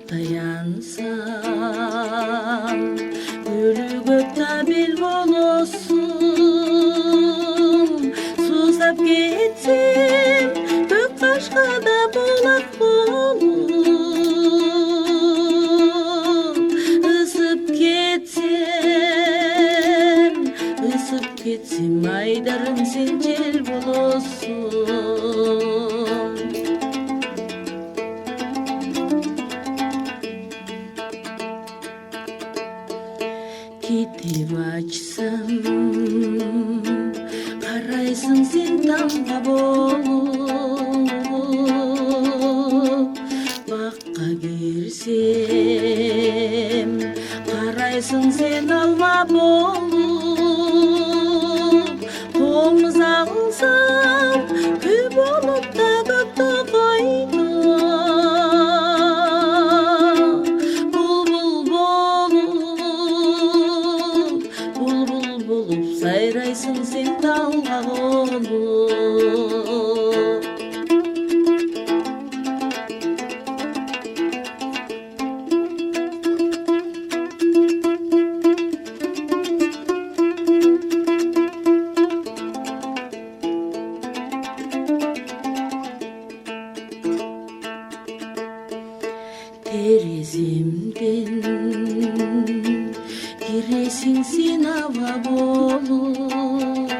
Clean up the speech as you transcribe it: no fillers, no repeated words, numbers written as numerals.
таянсам өлүүгө табил болосуң. Сузап кетсем көк кашка да булак болуп, ысып кетсем айдарым сен жел болосуң. Кетип ачсам карайсың сен тамга болуп, бакка кирсем карайсың сен алма болуп, комуз алсам күй болуп да көктө койдо. Сайрайсың сен талга конуп. Тереземден киресиң сен аба болуп,